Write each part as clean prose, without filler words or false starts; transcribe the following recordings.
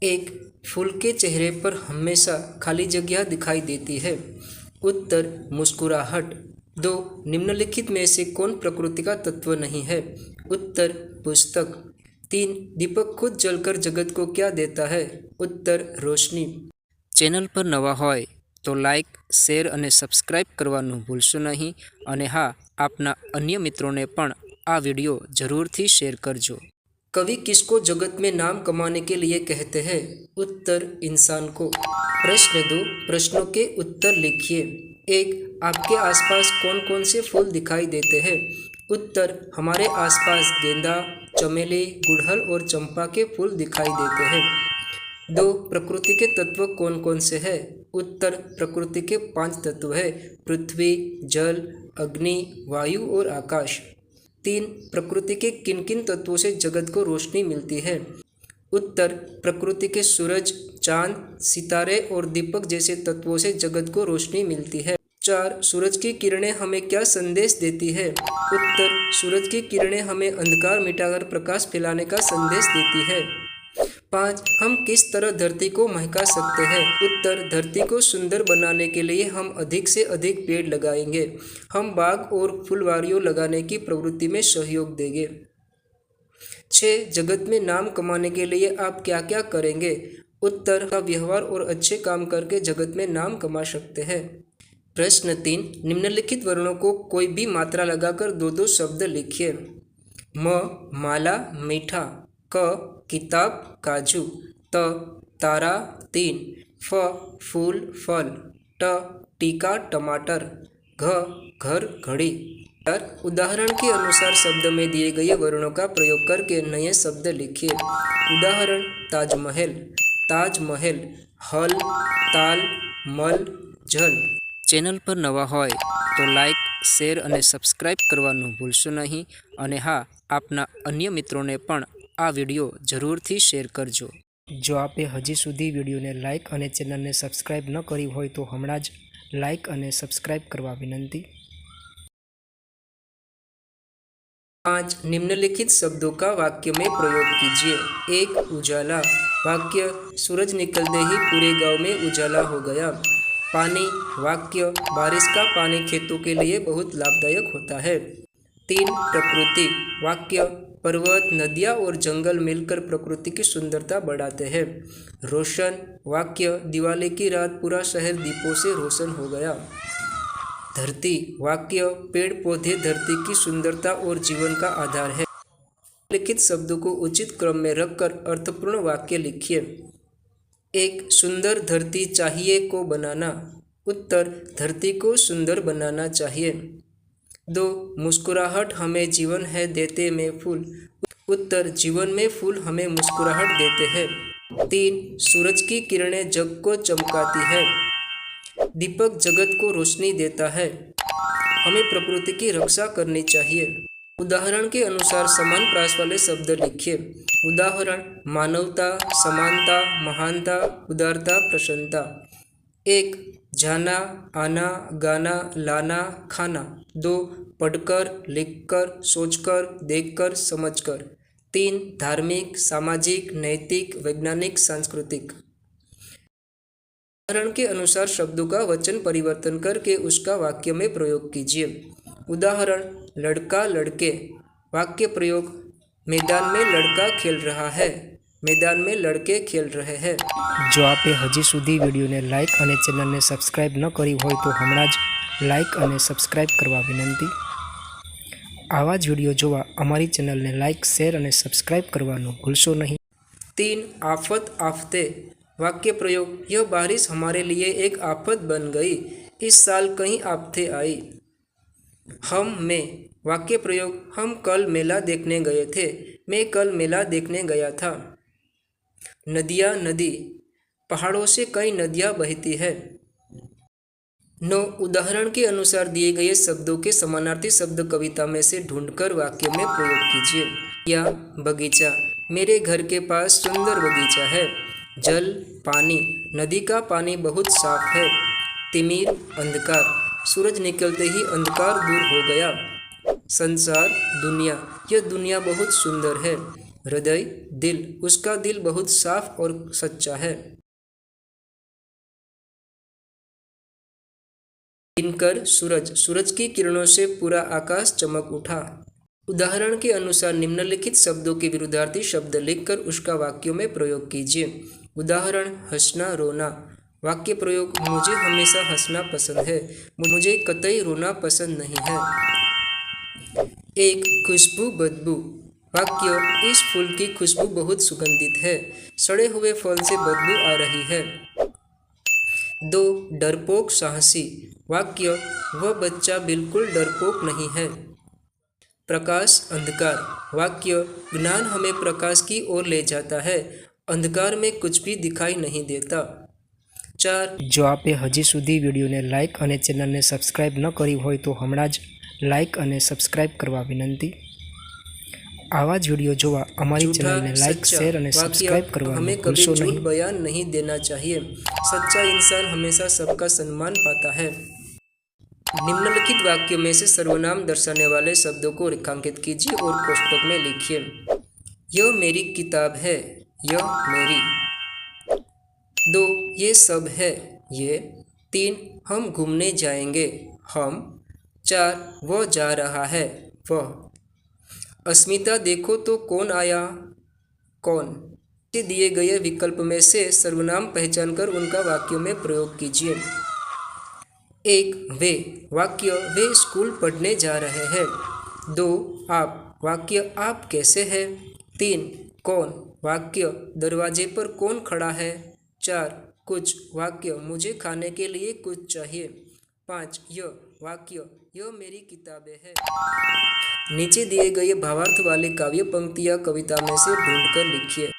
एक फूल के चेहरे पर हमेशा खाली जगह दिखाई देती है। उत्तर मुस्कुराहट। दो, निम्नलिखित में से कौन प्रकृति का तत्व नहीं है? उत्तर पुस्तक। तीन, दीपक खुद जलकर जगत को क्या देता है? उत्तर रोशनी। चैनल पर नवा હોય તો લાઇક, શેર અને સબસ્ક્રાઇબ કરવાનું ભૂલશો નહીં અને હા, આપના અન્ય મિત્રોને પણ આ વિડીયો જરૂરથી શેર કરજો। कवि किसको जगत में नाम कमाने के लिए कहते हैं? उत्तर इंसान को। प्रश्न 2, प्रश्नों के उत्तर लिखिए। एक, आपके आसपास कौन कौन से फूल दिखाई देते हैं? उत्तर, हमारे आसपास गेंदा, चमेली, गुड़हल और चंपा के फूल दिखाई देते हैं। दो, प्रकृति के तत्व कौन कौन से हैं? उत्तर, प्रकृति के 5 तत्व है: पृथ्वी, जल, अग्नि, वायु और आकाश। तीन, प्रकृति के किन किन तत्वों से जगत को रोशनी मिलती है? उत्तर, प्रकृति के सूरज, चांद, सितारे और दीपक जैसे तत्वों से जगत को रोशनी मिलती है। चार, सूरज की किरणें हमें क्या संदेश देती है? उत्तर, सूरज की किरणें हमें अंधकार मिटाकर प्रकाश फैलाने का संदेश देती है। 5, हम किस तरह धरती को महका सकते हैं? उत्तर, धरती को सुंदर बनाने के लिए हम अधिक से अधिक पेड़ लगाएंगे। हम बाग और फुलवारियों लगाने की प्रवृत्ति में सहयोग देंगे। 6, जगत में नाम कमाने के लिए आप क्या क्या करेंगे? उत्तर, का व्यवहार और अच्छे काम करके जगत में नाम कमा सकते हैं। प्रश्न 3, निम्नलिखित वर्णों को कोई भी मात्रा लगाकर दो दो शब्द लिखिए। म, माला मीठा। क, किताब काजू। त, तारा तीन। फ, फूल फल। ट, टीका टमाटर। घ, घर घड़ी। उदाहरण के अनुसार शब्द में दिए गए वर्णों का प्रयोग करके नए शब्द लिखिए। उदाहरण, ताजमहल, ताजमहल, हल, ताल, मल, झल। चैनल पर नवा હોય તો લાઇક, શેર અને સબસ્ક્રાઇબ કરવાનું ભૂલશો નહીં અને હા, આપના અન્ય મિત્રોને પણ આ વિડીયો જરૂરથી શેર કરજો। જો આપે હજી સુધી વિડીયોને લાઇક અને ચેનલને સબસ્ક્રાઇબ ન કરી હોય તો હમણાં જ લાઇક અને સબસ્ક્રાઇબ કરવા વિનંતી। 5, निम्नलिखित शब्दों का वाक्य में प्रयोग कीजिए। 1, उजाला। वाक्य, सूरज निकलते ही पूरे गांव में उजाला हो गया। पानी। वाक्य, बारिश का पानी खेतों के लिए बहुत लाभदायक होता है। 3, प्रकृति। वाक्य, पर्वत, नदियाँ और जंगल मिलकर प्रकृति की सुंदरता बढ़ाते हैं। रोशन। वाक्य, दिवाली की रात पूरा शहर दीपों से रोशन हो गया। धरती। वाक्य, पेड़ पौधे धरती की सुंदरता और जीवन का आधार है। लिखित शब्दों को उचित क्रम में रखकर अर्थपूर्ण वाक्य लिखिए। 1, सुंदर धरती चाहिए को बनाना। उत्तर, धरती को सुंदर बनाना चाहिए। 2, मुस्कुराहट हमें जीवन है देते में फूल। उत्तर, जीवन में फूल हमें मुस्कुराहट देते हैं। 3, सूरज की किरणें जग को चमकाती है। दीपक जगत को रोशनी देता है। हमें प्रकृति की रक्षा करनी चाहिए। उदाहरण के अनुसार समान प्रास वाले शब्द लिखिए। उदाहरण, मानवता, समानता, महानता, उदारता, प्रसन्नता। 1, जाना, आना, गाना, लाना, खाना। 2, पढ़कर, लिखकर, सोचकर, देखकर, समझकर। 3, धार्मिक, सामाजिक, नैतिक, वैज्ञानिक, सांस्कृतिक। उदाहरण के अनुसार शब्दों का वचन परिवर्तन करके उसका वाक्य में प्रयोग कीजिए। उदाहरण, लड़का लड़के। वाक्य प्रयोग, मैदान में लड़का खेल रहा है। मैदान में लड़के खेल रहे हैं। जो आपे हजी सुधी विडियोने लाइक और चैनल ने सब्सक्राइब न करी हो तो हमणां ज लाइक और सब्सक्राइब करवा विनंती। आवा ज विडियो जोवा अमारी चैनल ने लाइक, शेर और सब्सक्राइब करवानुं भूलशो नहीं। 3, आफत आफते। वाक्य प्रयोग, यह बारिश हमारे लिए एक आफत बन गई। इस साल कई आफतें आई। हम में। वाक्य प्रयोग, हम कल मेला देखने गए थे। मैं कल मेला देखने गया था। नदियाँ नदी। पहाड़ों से कई नदियाँ बहती है। 9, उदाहरण के अनुसार दिए गए शब्दों के समानार्थी शब्द कविता में से ढूंढकर वाक्य में प्रयोग कीजिए। या बगीचा, मेरे घर के पास सुंदर बगीचा है। जल, पानी, नदी का पानी बहुत साफ है। तिमिर, अंधकार, सूरज निकलते ही अंधकार दूर हो गया। संसार, दुनिया, यह दुनिया बहुत सुंदर है। हृदय, दिल, उसका दिल बहुत साफ और सच्चा है। दिनकर, सूरज, सूरज की किरणों से पूरा आकाश चमक उठा। उदाहरण के अनुसार निम्नलिखित शब्दों के विरुद्धार्थी शब्द लिखकर उसका वाक्यों में प्रयोग कीजिए। उदाहरण, हंसना, रोना। वाक्य प्रयोग, मुझे हमेशा हंसना पसंद है, मुझे कतई रोना पसंद नहीं है। एक, खुशबू, बदबू। वाक्य, इस फूल की खुशबू बहुत सुगंधित है, सड़े हुए फल से बदबू आ रही है। दो, डरपोक, साहसी। वाक्य, वह बच्चा बिल्कुल डरपोक नहीं है। प्रकाश, अंधकार। वाक्य, ज्ञान हमें प्रकाश की ओर ले जाता है, अंधकार में कुछ भी दिखाई नहीं देता। चार, जो आपे हजी सुधी विडियोने लाइक और चेनल ने सब्सक्राइब न करी होय तो हमणां ज लाइक और सब्सक्राइब करवा विनंती। आवा ज विडियो जोवा अमारी चैनल ने लाइक, शेर और सब्सक्राइब करवा हमें कभी झूठ बयान नहीं देना चाहिए। सच्चा इंसान हमेशा सबका सम्मान पाता है। निम्नलिखित वाक्यों में से सर्वनाम दर्शाने वाले शब्दों को रेखांकित कीजिए और कोष्ठक में लिखिए। यह मेरी किताब है, यह मेरी। 2, ये सब है, ये। 3, हम घूमने जाएंगे, हम। 4, वह जा रहा है, वह। अस्मिता, देखो तो कौन आया, कौन। दिए गए विकल्प में से सर्वनाम पहचानकर उनका वाक्यों में प्रयोग कीजिए। 1, वे। वाक्य, वे स्कूल पढ़ने जा रहे हैं। 2, आप। वाक्य, आप कैसे हैं। 3, कौन। वाक्य, दरवाजे पर कौन खड़ा है। 4, कुछ। वाक्य, मुझे खाने के लिए कुछ चाहिए। 5, यह। वाक्य, यह मेरी किताबें हैं। नीचे दिए गए भावार्थ वाली काव्य पंक्तियां कविता में से ढूंढकर लिखिए।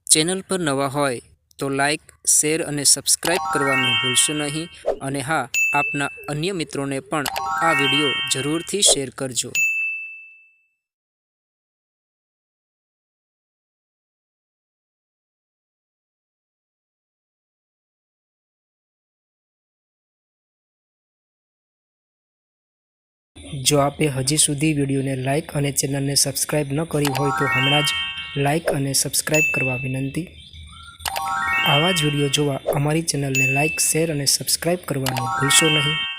ચેનલ પર નવા હોય તો લાઇક, શેર અને સબસ્ક્રાઇબ કરવાનું ભૂલશો નહીં અને હા, આપના અન્ય મિત્રોને પણ આ વિડીયો જરૂરથી શેર કરજો। જો આપે હજી સુધી વિડીયોને લાઇક અને ચેનલને સબસ્ક્રાઇબ ન કરી હોય તો હમણાં જ લાઇક અને સબસ્ક્રાઇબ કરવા વિનંતી। આવા જ વિડીયો જોવા અમારી ચેનલને લાઇક, શેર અને સબસ્ક્રાઇબ કરવાનું ભૂલશો નહીં।